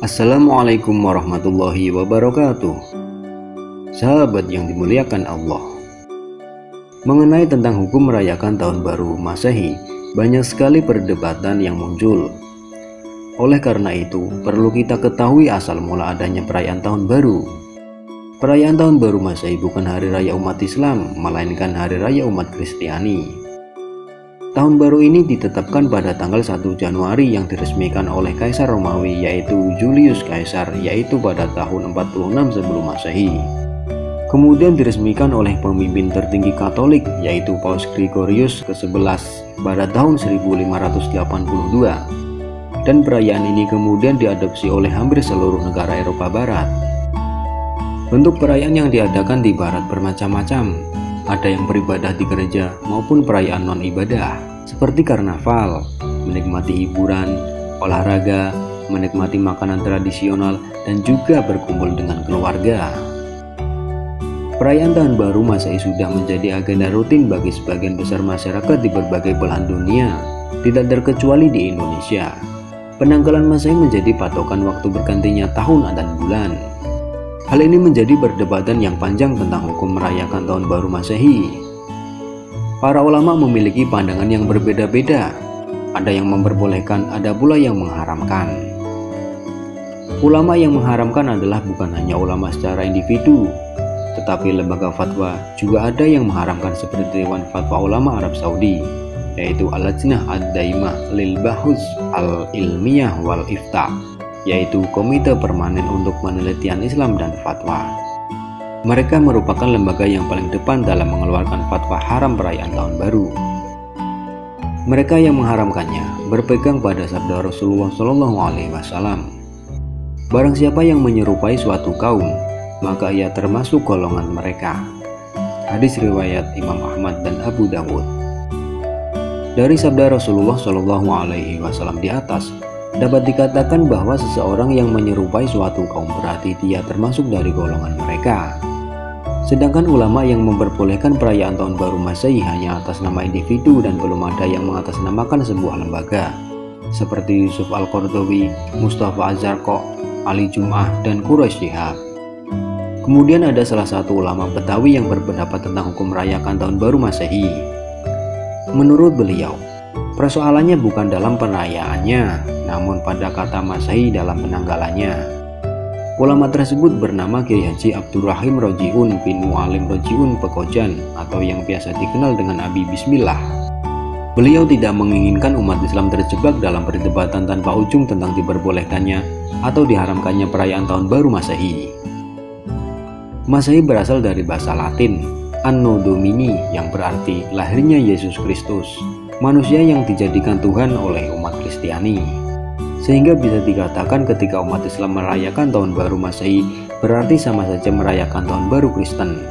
Assalamualaikum warahmatullahi wabarakatuh. Sahabat yang dimuliakan Allah, mengenai tentang hukum merayakan tahun baru Masehi, banyak sekali perdebatan yang muncul. Oleh karena itu, perlu kita ketahui asal mula adanya perayaan tahun baru. Perayaan tahun baru Masehi bukan hari raya umat Islam, melainkan hari raya umat Kristiani. Tahun baru ini ditetapkan pada tanggal 1 Januari yang diresmikan oleh Kaisar Romawi yaitu Julius Caesar, yaitu pada tahun 46 sebelum Masehi. Kemudian diresmikan oleh pemimpin tertinggi Katolik yaitu Paus Gregorius ke-11 pada tahun 1582. Dan perayaan ini kemudian diadopsi oleh hampir seluruh negara Eropa Barat. Bentuk perayaan yang diadakan di Barat bermacam-macam. Ada yang beribadah di gereja maupun perayaan non-ibadah, seperti karnaval, menikmati hiburan, olahraga, menikmati makanan tradisional, dan juga berkumpul dengan keluarga. Perayaan Tahun Baru Masehi sudah menjadi agenda rutin bagi sebagian besar masyarakat di berbagai belahan dunia, tidak terkecuali di Indonesia. Penanggalan Masehi menjadi patokan waktu bergantinya tahun dan bulan. Hal ini menjadi perdebatan yang panjang tentang hukum merayakan Tahun Baru Masehi. Para ulama memiliki pandangan yang berbeda-beda. Ada yang memperbolehkan, ada pula yang mengharamkan. Ulama yang mengharamkan adalah bukan hanya ulama secara individu, tetapi lembaga fatwa juga ada yang mengharamkan seperti Dewan Fatwa Ulama Arab Saudi, yaitu Al-Lajnah Ad-Daimah lil Bahus Al-Ilmiyah wal Ifta, yaitu Komite Permanen untuk Penelitian Islam dan Fatwa. Mereka merupakan lembaga yang paling depan dalam mengeluarkan fatwa haram perayaan Tahun Baru. Mereka yang mengharamkannya berpegang pada sabda Rasulullah SAW. Barang siapa yang menyerupai suatu kaum, maka ia termasuk golongan mereka. Hadis riwayat Imam Ahmad dan Abu Dawud. Dari sabda Rasulullah SAW di atas, dapat dikatakan bahwa seseorang yang menyerupai suatu kaum berarti dia termasuk dari golongan mereka. Sedangkan ulama yang memperbolehkan perayaan Tahun Baru Masehi hanya atas nama individu dan belum ada yang mengatasnamakan sebuah lembaga, seperti Yusuf Al-Qaradawi, Mustafa Az-Zarqa, Ali Jum'ah, dan Quraish Shihab. Kemudian ada salah satu ulama Betawi yang berpendapat tentang hukum merayakan Tahun Baru Masehi. Menurut beliau, persoalannya bukan dalam perayaannya, namun pada kata Masehi dalam penanggalannya. Ulama tersebut bernama Kiai Haji Abdurrahim Rojiun bin Mu'alim Rojiun Pekojan, atau yang biasa dikenal dengan Abi Bismillah. Beliau tidak menginginkan umat Islam terjebak dalam perdebatan tanpa ujung tentang diperbolehkannya atau diharamkannya perayaan Tahun Baru Masehi. Masehi berasal dari bahasa Latin Anno Domini, yang berarti lahirnya Yesus Kristus, manusia yang dijadikan Tuhan oleh umat Kristiani. Sehingga bisa dikatakan ketika umat Islam merayakan Tahun Baru Masehi berarti sama saja merayakan Tahun Baru Kristen.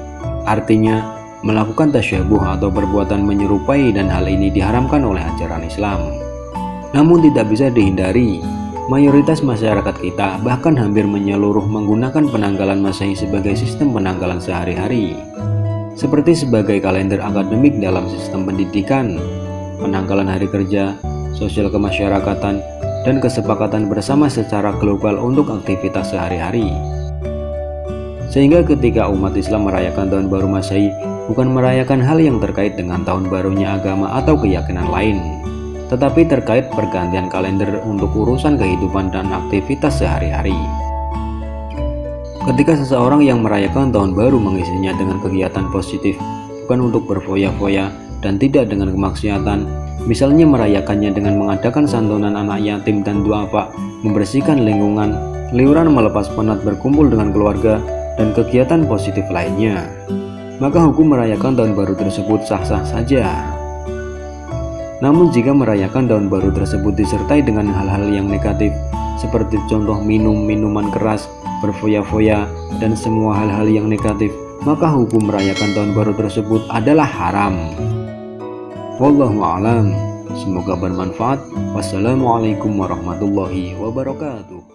Artinya melakukan tasyabuh atau perbuatan menyerupai, dan hal ini diharamkan oleh ajaran Islam. Namun tidak bisa dihindari, mayoritas masyarakat kita bahkan hampir menyeluruh menggunakan penanggalan Masehi sebagai sistem penanggalan sehari-hari, seperti sebagai kalender akademik dalam sistem pendidikan, penanggalan hari kerja, sosial kemasyarakatan, dan kesepakatan bersama secara global untuk aktivitas sehari-hari. Sehingga ketika umat Islam merayakan Tahun Baru Masehi bukan merayakan hal yang terkait dengan tahun barunya agama atau keyakinan lain, tetapi terkait pergantian kalender untuk urusan kehidupan dan aktivitas sehari-hari. Ketika seseorang yang merayakan Tahun Baru mengisinya dengan kegiatan positif, bukan untuk berfoya-foya dan tidak dengan kemaksiatan, misalnya merayakannya dengan mengadakan santunan anak yatim dan duafa, membersihkan lingkungan, liburan melepas penat, berkumpul dengan keluarga, dan kegiatan positif lainnya, maka hukum merayakan Tahun Baru tersebut sah-sah saja. Namun jika merayakan Tahun Baru tersebut disertai dengan hal-hal yang negatif, seperti contoh minum minuman keras, berfoya-foya, dan semua hal-hal yang negatif, maka hukum merayakan Tahun Baru tersebut adalah haram. Wallahu a'lam. Semoga bermanfaat. Wassalamualaikum warahmatullahi wabarakatuh.